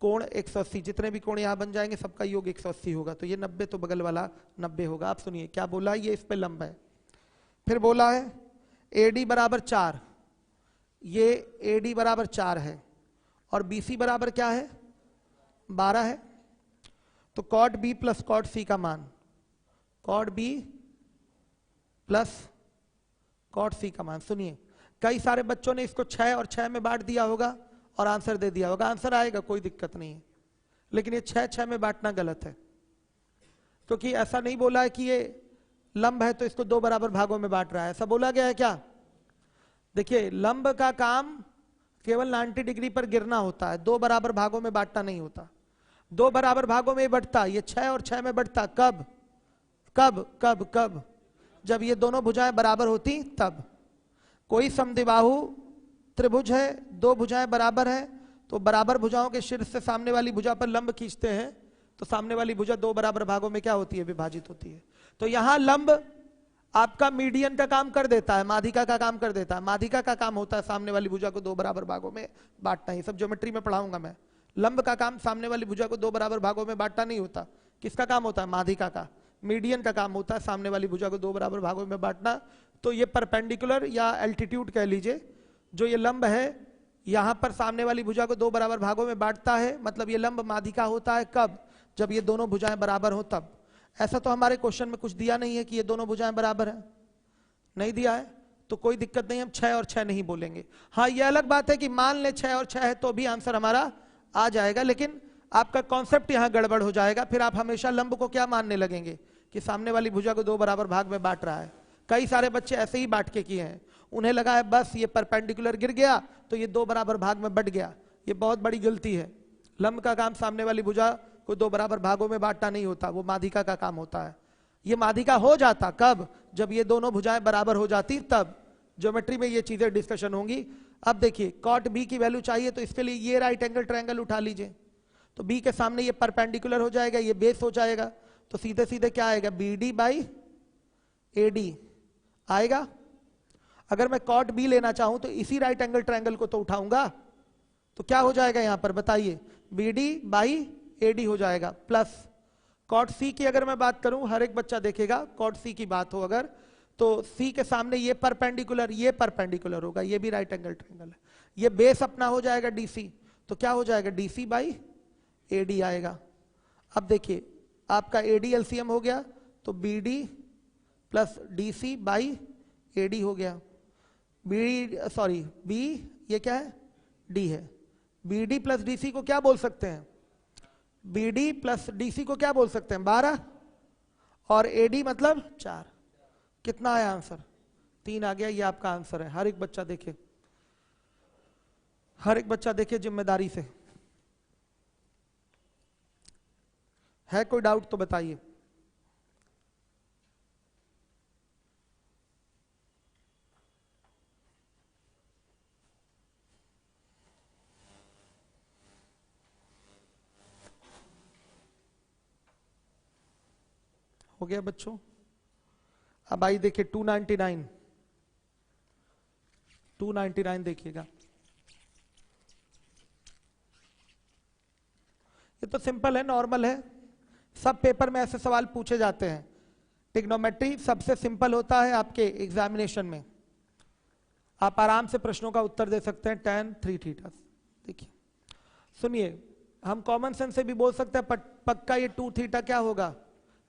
कोण 180, जितने भी कोण यहाँ बन जाएंगे सबका योग 180 होगा, तो ये 90 तो बगल वाला 90 होगा। आप सुनिए क्या बोला, ये इस पे लंब है। फिर बोला है AD बराबर 4, ये AD बराबर 4 है और BC बराबर क्या है, 12 है। तो cot B plus cot C का मान, cot B plus cot C का मान, सुनिए कई सारे बच्चों ने इसको 6 और 6 में बांट दिया होगा और आंसर दे दिया होगा, आंसर आएगा कोई दिक्कत नहीं है, लेकिन ये 6 में बांटना गलत है क्योंकि ऐसा नहीं बोला है कि ये लंब है तो इसको 2 बराबर भागों में बांट रहा है, ऐसा बोला गया है क्या? देखिए लंब का काम केवल 90 डिग्री पर गिरना होता है, 2 बराबर भागों में बांटना नहीं होता। 2 बराबर भागों में बढ़ता, ये 6 और 6 में बढ़ता कब कब कब कब, जब ये दोनों भुजाएं बराबर होती तब। कोई समद्विबाहु त्रिभुज है, 2 भुजाएं बराबर है तो बराबर भुजाओं के शीर्ष से सामने वाली भुजा पर लंब खींचते हैं तो सामने वाली भुजा 2 बराबर भागों में क्या होती है, विभाजित होती है। तो यहां लंब आपका मीडियन का काम कर देता है, माध्यिका का काम कर देता है। माध्यिका का काम होता है सामने वाली भुजा को 2 बराबर भागों में बांटना, ही सब ज्योमेट्री में पढ़ाऊंगा मैं। लंब का काम सामने वाली भुजा को 2 बराबर भागों में बांटना नहीं होता, किसका काम होता है, माध्यिका का। मीडियन का काम होता है सामने वाली भुजा को 2 बराबर भागों में बांटना। तो ये परपेंडिकुलर या एल्टीट्यूड कह लीजिए, जो ये लंब है यहां पर सामने वाली भुजा को 2 बराबर भागों में बांटता है, मतलब ये लंब माध्यिका होता है कब, जब ये दोनों भुजाएं बराबर हो तब। ऐसा तो हमारे क्वेश्चन में कुछ दिया नहीं है कि ये दोनों भुजाएं बराबर हैं, नहीं दिया है तो कोई दिक्कत नहीं, हम 6 और 6 नहीं बोलेंगे। हाँ ये अलग बात है कि मान ले 6 और 6 है तो भी आंसर हमारा आ जाएगा, लेकिन आपका कॉन्सेप्ट यहां गड़बड़ हो जाएगा। फिर आप हमेशा लंब को क्या मानने लगेंगे कि सामने वाली भुजा को 2 बराबर भाग में बांट रहा है। कई सारे बच्चे ऐसे ही बांट के किए हैं, उन्हें लगा है बस ये परपेंडिकुलर गिर गया तो ये 2 बराबर भाग में बट गया, ये बहुत बड़ी गलती है। लंब का काम सामने वाली भुजा को 2 बराबर भागों में बांटना नहीं होता, वो माध्यिका का काम होता है। ये माध्यिका हो जाता कब, जब ये दोनों भुजाएं बराबर हो जाती तब। ज्योमेट्री में ये चीजें डिस्कशन होंगी। अब देखिए कॉट बी की वैल्यू चाहिए तो इसके लिए ये राइट एंगल ट्रायंगल उठा लीजिए, तो बी के सामने ये परपेंडिकुलर हो जाएगा, ये बेस हो जाएगा, तो सीधे सीधे क्या आएगा, BD बाई AD आएगा। अगर मैं कॉट बी लेना चाहूं तो इसी राइट एंगल ट्रायंगल को तो उठाऊंगा, तो क्या हो जाएगा यहां पर बताइए, BD बाई AD हो जाएगा, प्लस कॉट सी की अगर मैं बात करूं, हर एक बच्चा देखेगा कॉट सी की बात हो अगर, तो सी के सामने ये परपेंडिकुलर होगा, ये भी राइट एंगल ट्रायंगल है, ये बेस अपना हो जाएगा DC, तो क्या हो जाएगा DC बाई AD आएगा। अब देखिए आपका AD LCM हो गया तो BD plus DC by AD हो गया। B ये क्या है, D है। BD प्लस DC को क्या बोल सकते हैं, BD प्लस DC को क्या बोल सकते हैं, 12 और AD मतलब 4। कितना है आंसर, 3 आ गया, ये आपका आंसर है। हर एक बच्चा देखे, हर एक बच्चा देखे जिम्मेदारी से। है कोई डाउट तो बताइए। हो गया बच्चों। अब आइए देखिए 299 देखिएगा। ये तो सिंपल है, नॉर्मल है, सब पेपर में ऐसे सवाल पूछे जाते हैं। ट्रिग्नोमेट्री सबसे सिंपल होता है आपके एग्जामिनेशन में, आप आराम से प्रश्नों का उत्तर दे सकते हैं। tan 3 थीटा, देखिए सुनिए, हम कॉमन सेंस से भी बोल सकते हैं पक्का ये 2 थीटा क्या होगा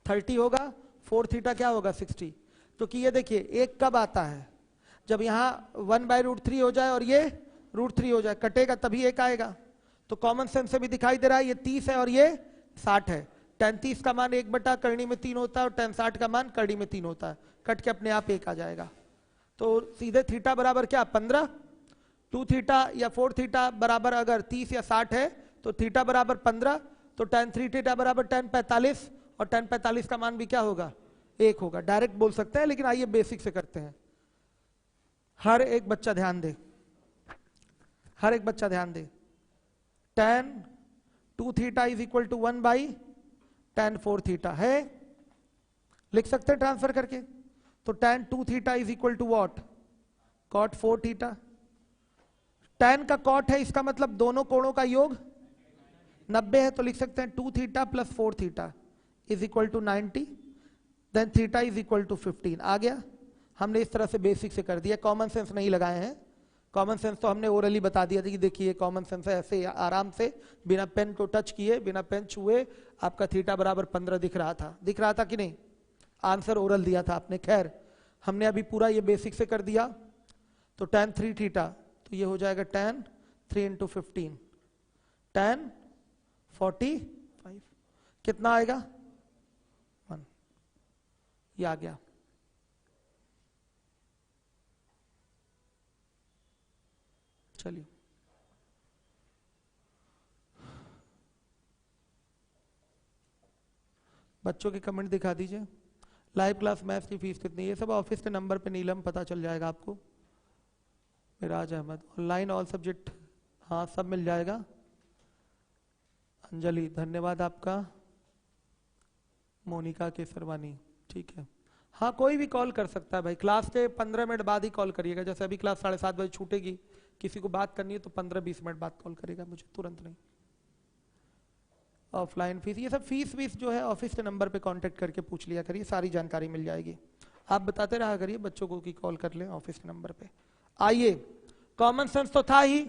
30 होगा, 4 थीटा क्या होगा 60, क्योंकि ये देखिए एक कब आता है, जब यहाँ 1/√3 हो जाए और ये √3 हो जाए, कटेगा तभी एक आएगा। तो कॉमन सेंस से भी दिखाई दे रहा है, ये 30 है और ये 60 है। tan 30 का मान 1/, करनी में 3 होता है, और tan 60 का मान करनी में 3 होता है, कट के अपने आप 1 आ जाएगा। तो सीधे थीटा बराबर क्या 15 2 थीटा या 4 थीटा बराबर अगर 30 या 60 है तो थीटा बराबर 15, तो tan 3 थीटा बराबर tan 45, और tan 45 का मान भी क्या होगा? 1 होगा। डायरेक्ट बोल सकते हैं, लेकिन आइए बेसिक से करते हैं। हर एक बच्चा ध्यान दे, हर एक बच्चा ध्यान दे। tan 2 theta is equal to 1 by tan 4 theta है, लिख सकते हैं ट्रांसफर करके। तो tan 2 theta is equal to what? cot 4 theta. tan का cot है, इसका मतलब दोनों कोणों का योग 90 है, तो लिख सकते हैं 2 theta plus 4 theta is equal to 90, then theta is equal to 15। आ गया? हमने इस तरह से बेसिक से कर दिया, कॉमन सेंस नहीं लगाए हैं। कॉमन सेंस तो हमने ओरली बता दिया था कि देखिए कॉमन सेंस है, ऐसे आराम से बिना पेन को टच किए, बिना पेन छुए आपका थीटा बराबर 15 दिख रहा था। दिख रहा था कि नहीं? आंसर ओरल दिया था आपने। खैर, हमने अभी पूरा ये बेसिक से कर दिया। तो tan 3 थीटा, तो ये हो जाएगा tan 3 इंटू 15, tan 45। कितना आएगा? 1। ये आ गया। चलिए, बच्चों के कमेंट दिखा दीजिए। लाइव क्लास मैथ्स की फीस कितनी है? ये सब ऑफिस के नंबर पे नीलम पता चल जाएगा आपको। Miraj Ahmad, online all subject, हाँ सब मिल जाएगा। अंजलि, धन्यवाद आपका। मोनिका केसरवानी, ठीक है। हाँ, कोई भी कॉल कर सकता है भाई, क्लास के 15 मिनट बाद ही कॉल करिएगा। जैसे अभी क्लास 7:30 बजे छूटेगी, किसी को बात करनी है तो 15-20 मिनट बाद कॉल करेगा मुझे, तुरंत नहीं। ऑफलाइन फीस, ये सब फीस वीस जो है ऑफिस के नंबर पे कांटेक्ट करके पूछ लिया करिए, सारी जानकारी मिल जाएगी। आप बताते रहा करिए बच्चों को कि कॉल कर लें ऑफिस के नंबर पे। आइए, कॉमन सेंस तो था ही।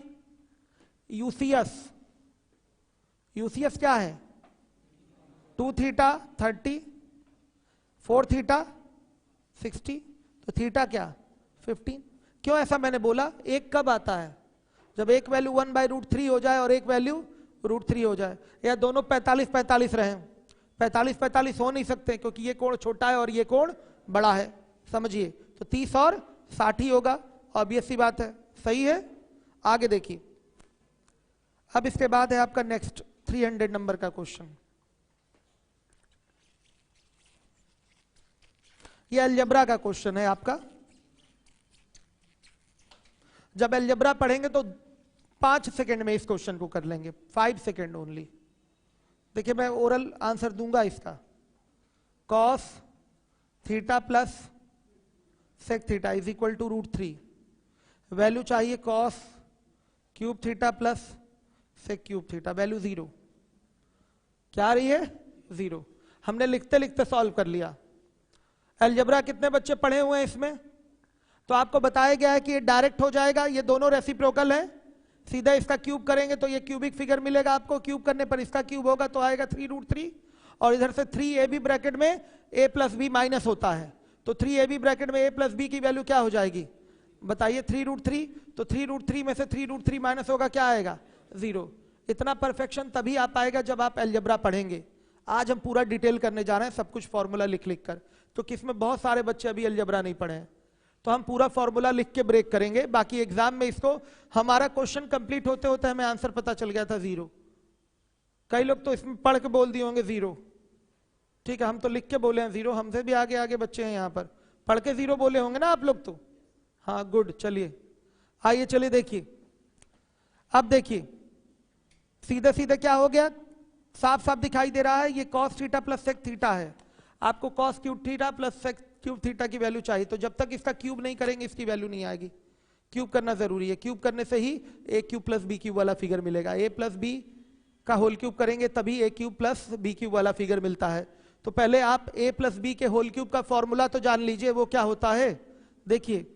यूसीएस, यूसीएस क्या है? 2 थीटा 30, 4 थीटा 60, तो थीटा क्या? 15। क्यों ऐसा मैंने बोला? एक कब आता है? जब एक वैल्यू 1/√3 हो जाए और एक वैल्यू √3 हो जाए, या दोनों 45-45 रहे। 45-45 हो नहीं सकते क्योंकि ये कोण छोटा है और ये कोण बड़ा है, समझिए। तो 30 और 60 होगा, ऑब्वियस सी बात है। सही है? आगे देखिए, अब इसके बाद है आपका नेक्स्ट 300 नंबर का क्वेश्चन। ये अलजेब्रा का क्वेश्चन है आपका। जब अलजेब्रा पढ़ेंगे तो 5 सेकंड में इस क्वेश्चन को कर लेंगे, 5 सेकंड ओनली। देखिए, मैं ओरल आंसर दूंगा इसका। cos theta plus sec theta is equal to √3। Value चाहिए cos cube theta plus sec cube theta, value 0। क्या आ रही है? 0। हमने लिखते लिखते सॉल्व कर लिया। अलजेब्रा कितने बच्चे पढ़े हुए हैं इसमें? तो आपको बताया गया है कि ये डायरेक्ट हो जाएगा, ये दोनों रेसिप्रोकल है। सीधा इसका क्यूब करेंगे तो ये क्यूबिक फिगर मिलेगा आपको, क्यूब करने पर इसका क्यूब होगा तो आएगा 3√3, और इधर से 3ab ब्रैकेट में a प्लस बी माइनस होता है, तो 3ab ब्रैकेट में a प्लस बी की वैल्यू क्या हो जाएगी? बताइए। 3√3, तो 3√3 में से 3√3 माइनस होगा, क्या आएगा? 0। इतना परफेक्शन तभी आ पाएगा जब आप अलजेब्रा पढ़ेंगे। आज हम पूरा डिटेल करने जा रहे हैं, सब कुछ फॉर्मूला लिख लिख कर। तो किसमें बहुत सारे बच्चे अभी अलजेब्रा नहीं पढ़े हैं, तो हम पूरा फॉर्मूला लिख के ब्रेक करेंगे। बाकी एग्जाम में इसको, हमारा क्वेश्चन कंप्लीट होते होते हमें आंसर पता चल गया था 0। कई लोग तो इसमें पढ़ के बोल दिए होंगे 0, ठीक है, हम तो लिख के बोले हैं 0। हमसे भी आगे आगे बच्चे हैं यहाँ पर, पढ़ के 0 बोले होंगे ना आप लोग तो। हाँ, गुड। चलिए, आइए, चलिए देखिए। अब देखिए, सीधे सीधे क्या हो गया, साफ साफ दिखाई दे रहा है। ये cos theta plus sec theta है। आपको cos cube theta plus sec cube theta की वैल्यू चाहिए, तो जब तक इसका क्यूब नहीं करेंगे इसकी वैल्यू नहीं आएगी। क्यूब करना जरूरी है, क्यूब करने से ही a cube plus b cube वाला फिगर मिलेगा। a प्लस बी का होल क्यूब करेंगे तभी a cube plus b cube वाला फिगर मिलता है। तो पहले आप a प्लस बी के होल क्यूब का फॉर्मूला तो जान लीजिए, वो क्या होता है। देखिए,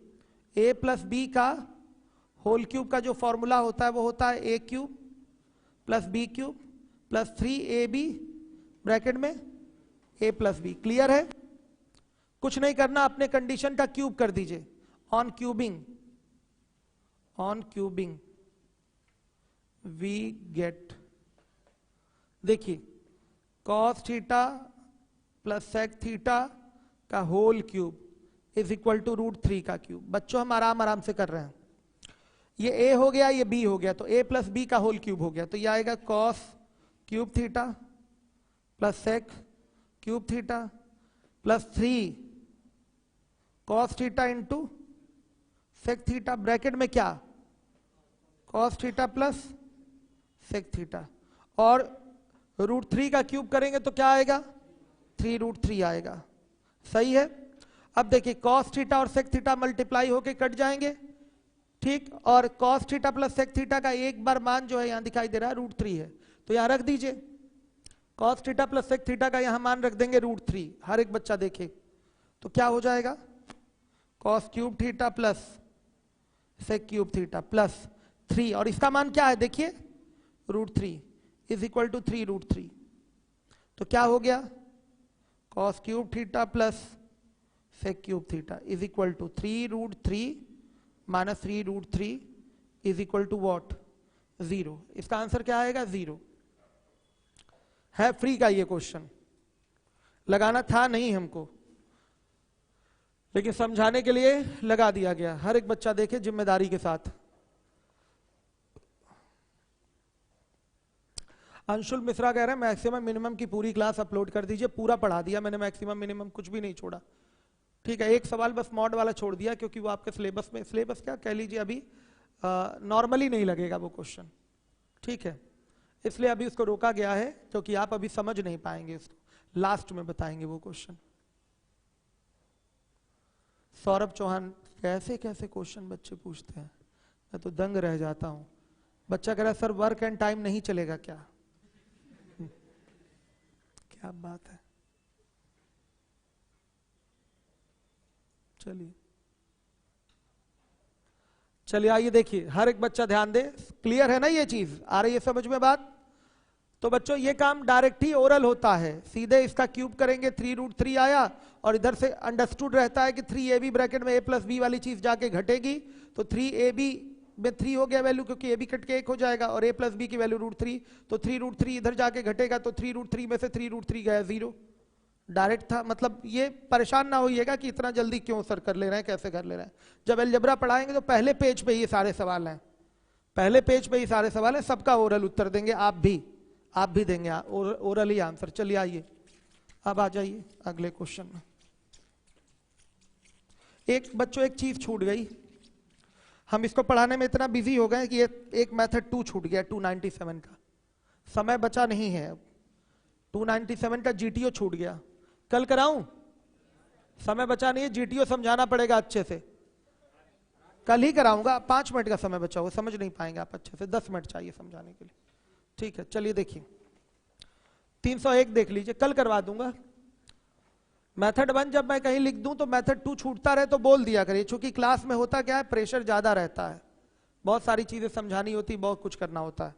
a प्लस बी का होल क्यूब का जो फॉर्मूला होता है वो होता है a cube plus b cube plus 3ab bracket में a प्लस बी। क्लियर है? कुछ नहीं करना, अपने कंडीशन का क्यूब कर दीजिए। ऑन क्यूबिंग वी गेट, देखिए, cos theta plus sec theta का whole cube is equal to √3 का क्यूब। बच्चों, हम आराम आराम से कर रहे हैं। ये a हो गया, ये b हो गया, तो a प्लस बी का होल क्यूब हो गया, तो ये आएगा cos cube theta plus sec cube theta plus 3 cos theta into sec theta, bracket में क्या cos theta plus sec theta, और √3 का क्यूब करेंगे तो क्या आएगा 3√3 आएगा। सही है। अब देखिए cos थीटा और sec थीटा मल्टीप्लाई होके कट जाएंगे, ठीक, और cos theta plus sec theta का एक बार मान जो है यहां दिखाई दे रहा है √3 है, तो यहां रख दीजिए cos theta plus sec theta का यहां मान रख देंगे √3। हर एक बच्चा देखे तो क्या हो जाएगा cos cube theta plus sec cube theta plus 3, और इसका मान क्या है देखिए √3 इज इक्वल टू 3√3, तो क्या हो गया cos cube theta plus sec cube theta is equal to 3√3 minus 3√3 is equal to what 0। इसका आंसर क्या आएगा 0। है फ्री का ये क्वेश्चन, लगाना था नहीं हमको, लेकिन समझाने के लिए लगा दिया गया। हर एक बच्चा देखे जिम्मेदारी के साथ। अंशुल मिश्रा कह रहे हैं मैक्सिमम मिनिमम की पूरी क्लास अपलोड कर दीजिए। पूरा पढ़ा दिया मैंने, मैक्सिमम मिनिमम कुछ भी नहीं छोड़ा। ठीक है, एक सवाल बस मॉड वाला छोड़ दिया क्योंकि वो आपके सिलेबस में, सिलेबस क्या कह लीजिए अभी नॉर्मली नहीं लगेगा वो क्वेश्चन, ठीक है, इसलिए अभी उसको रोका गया है क्योंकि आप अभी समझ नहीं पाएंगे उसको, लास्ट में बताएंगे वो क्वेश्चन। सौरभ चौहान, कैसे कैसे क्वेश्चन बच्चे पूछते हैं, मैं तो दंग रह जाता हूं। बच्चा कह रहा है सर वर्क एंड टाइम नहीं चलेगा क्या? क्या बात है। चलिए चलिए आइए देखिए, हर एक बच्चा ध्यान दे। क्लियर है ना ये चीज, आ रही है समझ में बात? तो बच्चों ये काम डायरेक्ट ही ओरल होता है, सीधे इसका क्यूब करेंगे 3√3 आया, और इधर से अंडरस्टूड रहता है कि 3ab ब्रैकेट में a प्लस बी वाली चीज जाके घटेगी, तो 3ab में 3 हो गया वैल्यू क्योंकि ab कट के 1 हो जाएगा, और a प्लस बी की वैल्यू √3, तो 3√3 इधर जाके घटेगा, तो 3√3 में से 3√3 गया 0। डायरेक्ट था, मतलब ये परेशान ना होइएगा कि इतना जल्दी क्यों सर कर ले रहे हैं, कैसे कर ले रहे हैं। जब अलजेब्रा पढ़ाएंगे तो पहले पेज पे ये सारे सवाल हैं, पहले पेज पे ये सारे सवाल हैं, सबका ओरल उत्तर देंगे, आप भी देंगे ओरल ही आंसर। चलिए आइए अब आ जाइए अगले क्वेश्चन में। एक बच्चों एक चीज छूट गई, हम इसको पढ़ाने में इतना बिजी हो गए कि एक मेथड 2 छूट गया, 297 का समय बचा नहीं है। 297 का जीटीओ छूट गया, कल कराऊं? समय बचा नहीं है, जीटीओ समझाना पड़ेगा अच्छे से, कल ही कराऊंगा। 5 मिनट का समय बचा हुआ, समझ नहीं पाएंगे आप अच्छे से, 10 मिनट चाहिए समझाने के लिए। ठीक है चलिए देखिए 301 देख लीजिए, कल करवा दूंगा। मेथड 1 जब मैं कहीं लिख दूं तो मेथड 2 छूटता रहे तो बोल दिया करिए, क्योंकि क्लास में होता क्या है, प्रेशर ज्यादा रहता है, बहुत सारी चीजें समझानी होती, बहुत कुछ करना होता है।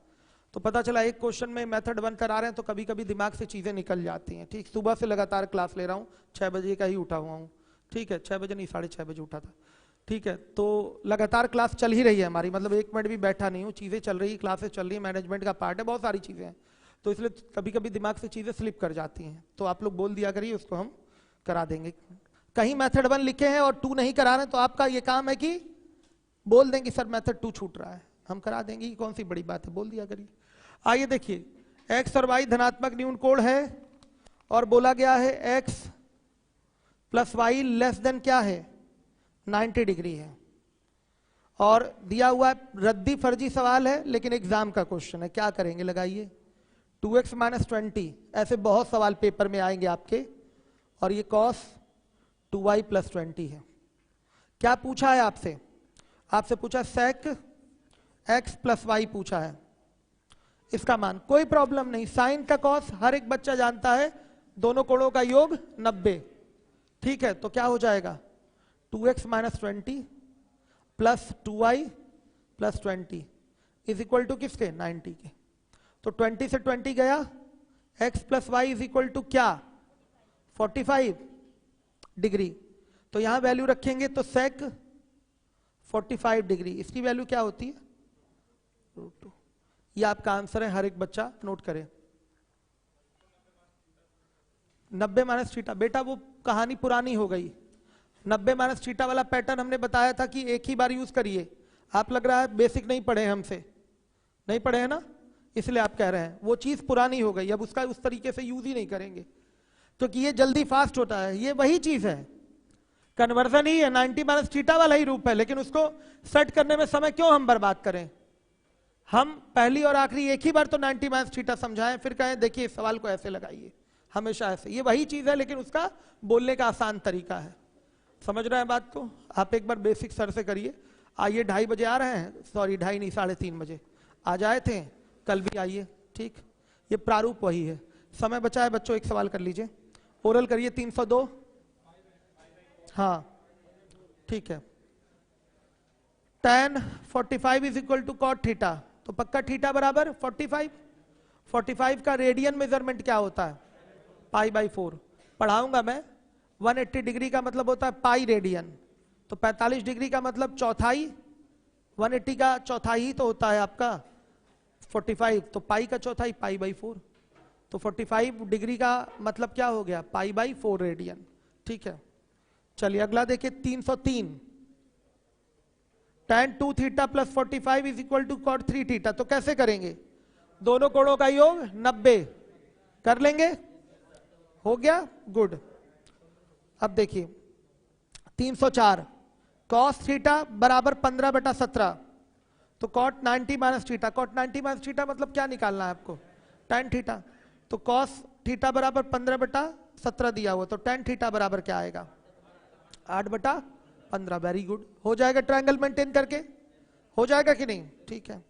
तो पता चला एक क्वेश्चन में मेथड 1 करा रहे हैं तो कभी कभी दिमाग से चीजें निकल जाती हैं। ठीक, सुबह से लगातार क्लास ले रहा हूँ, 6 बजे का ही उठा हुआ हूँ, ठीक है, 6 बजे नहीं 6:30 बजे उठा था, ठीक है, तो लगातार क्लास चल ही रही है हमारी, मतलब 1 मिनट भी बैठा नहीं हूँ, चीजें चल रही, क्लासेस चल रही है, मैनेजमेंट का पार्ट है, बहुत सारी चीजें हैं, तो इसलिए कभी कभी दिमाग से चीजें स्लिप कर जाती हैं, तो आप लोग बोल दिया करिए, उसको हम करा देंगे। कहीं मेथड 1 लिखे हैं और 2 नहीं करा रहे तो आपका ये काम है कि बोल देंगे सर मेथड 2 छूट रहा है, हम करा देंगे, कौन सी बड़ी बात है, बोल दिया करिए। आइए देखिए x और y धनात्मक न्यून कोण है और बोला गया है x plus y less than क्या है 90 डिग्री है, और दिया हुआ है रद्दी फर्जी सवाल है लेकिन एग्जाम का क्वेश्चन है, क्या करेंगे लगाइए। 2x माइनस 20, ऐसे बहुत सवाल पेपर में आएंगे आपके, और ये cos 2y प्लस 20 है। क्या पूछा है आपसे, आपसे पूछा sec x प्लस वाई पूछा है, इसका मान कोई प्रॉब्लम नहीं, साइन का कॉस हर एक बच्चा जानता है, दोनों कोणों का योग 90, ठीक है, तो क्या हो जाएगा 2x minus 20 plus 2y plus 20 is equal to किसके 90 के, तो 20 से 20 गया, x plus y is equal to क्या 45 डिग्री, तो यहां वैल्यू रखेंगे तो sec 45 डिग्री, इसकी वैल्यू क्या होती है √2। ये आपका आंसर है, हर एक बच्चा नोट करे। 90 माइनस थीटा, बेटा वो कहानी पुरानी हो गई, 90 माइनस थीटा वाला पैटर्न हमने बताया था कि एक ही बार यूज करिए, आप लग रहा है बेसिक नहीं पढ़े हैं हमसे, नहीं पढ़े हैं ना, इसलिए आप कह रहे हैं वो चीज पुरानी हो गई, अब उसका उस तरीके से यूज ही नहीं करेंगे, क्योंकि ये जल्दी फास्ट होता है। ये वही चीज है, कन्वर्जन ही है, 90 माइनस थीटा वाला ही रूप है, लेकिन उसको सेट करने में समय क्यों हम बर्बाद करें। हम पहली और आखिरी एक ही बार तो 90 माइनस थीटा समझाएं, फिर कहें देखिए इस सवाल को ऐसे लगाइए, हमेशा ऐसे। ये वही चीज है, लेकिन उसका बोलने का आसान तरीका है। समझ रहे हैं बात को? आप एक बार बेसिक सर से करिए। आइए 2:30 बजे आ रहे हैं, सॉरी 2:30 नहीं 3:30 बजे आ जाए थे, कल भी आइए, ठीक। ये प्रारूप वही है। समय बचा है बच्चों, एक सवाल कर लीजिए, ओरल करिए 302। हाँ ठीक है। tan 45 is equal to cot theta, तो पक्का थीटा बराबर 45। 45 का रेडियन मेजरमेंट क्या होता है? π/4। पढ़ाऊंगा मैं। 180 डिग्री का मतलब होता है पाई रेडियन, तो 45 डिग्री का मतलब चौथाई, 180 का चौथाई ही तो होता है आपका 45, तो पाई का चौथाई π/4, तो 45 डिग्री का मतलब क्या हो गया? π/4 रेडियन, ठीक है। चलिए अगला देखिए 303। tan 2 theta plus 45 is equal to cot 3 theta, तो कैसे करेंगे? दोनों कोणों का योग 90 कर लेंगे, हो गया, गुड। अब देखिए 304 cos थीटा बराबर 15/17, तो cot 90 minus theta, cot 90 minus theta मतलब क्या निकालना है आपको? tan थीटा, तो cos थीटा बराबर 15/17 दिया हुआ, तो tan थीटा बराबर क्या आएगा? 8/15। वेरी गुड, हो जाएगा ट्रायंगल मेंटेन करके, हो जाएगा कि नहीं? ठीक है।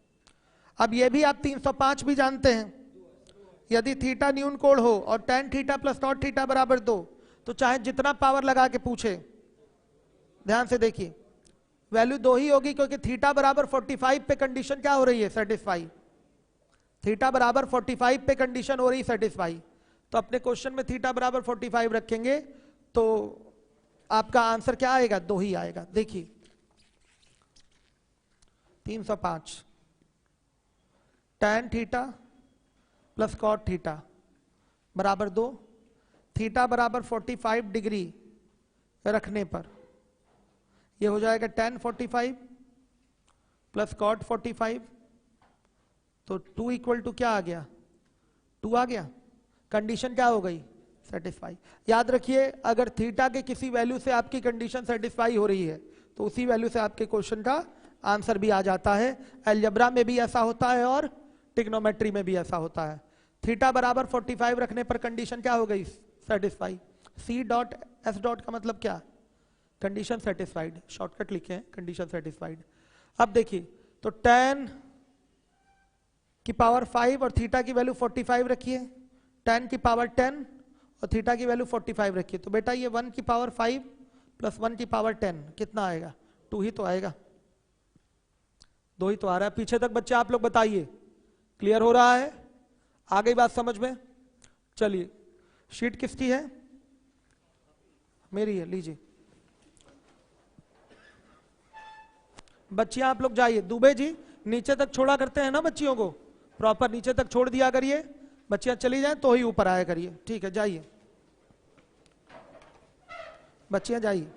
अब ये भी आप 305 भी जानते हैं, यदि थीटा न्यून कोण हो और tan theta plus cot theta बराबर 2, तो चाहे जितना पावर लगा के पूछे, ध्यान से देखिए वैल्यू 2 ही होगी, क्योंकि थीटा बराबर 45 पे कंडीशन क्या हो रही है? सेटिस्फाई। थीटा बराबर 45 पे कंडीशन हो रही है सेटिस्फाई, तो अपने क्वेश्चन में थीटा बराबर 45 रखेंगे तो आपका आंसर क्या आएगा? 2 ही आएगा। देखिए 305 tan theta plus cot theta बराबर 2, थीटा बराबर 45 डिग्री रखने पर ये हो जाएगा tan 45 प्लस cot 45, तो 2 इक्वल टू क्या आ गया? 2 आ गया। कंडीशन क्या हो गई? सेटिस्फाई। याद रखिए अगर थीटा के किसी वैल्यू से आपकी कंडीशन सेटिस्फाई हो रही है तो उसी वैल्यू से आपके क्वेश्चन का आंसर भी आ जाता है। अलजेब्रा में भी ऐसा होता है और ट्रिग्नोमेट्री में भी ऐसा होता है। थीटा बराबर 45 रखने पर कंडीशन क्या हो गई? Satisfy. C dot S dot का मतलब क्या? Condition satisfied. शॉर्टकट लिखे हैं, कंडीशन सेटिस्फाइड। अब देखिए तो tan की पावर 5 और थीटा की वैल्यू 45 रखिए, tan की पावर 10 और थीटा की वैल्यू 45 रखिए, तो बेटा ये 1 की पावर 5 प्लस 1 की पावर 10 कितना आएगा? 2 ही तो आएगा, 2 ही तो आ रहा है। पीछे तक बच्चे आप लोग बताइए, क्लियर हो रहा है? आ गई बात समझ में? चलिए शीट किसकी है? मेरी है, लीजिए। बच्चियां आप लोग जाइए, दुबे जी नीचे तक छोड़ा करते हैं ना बच्चियों को, प्रॉपर नीचे तक छोड़ दिया करिए, बच्चियां चली जाएं तो ही ऊपर आया करिए, ठीक है? जाइए बच्चियां जाइए।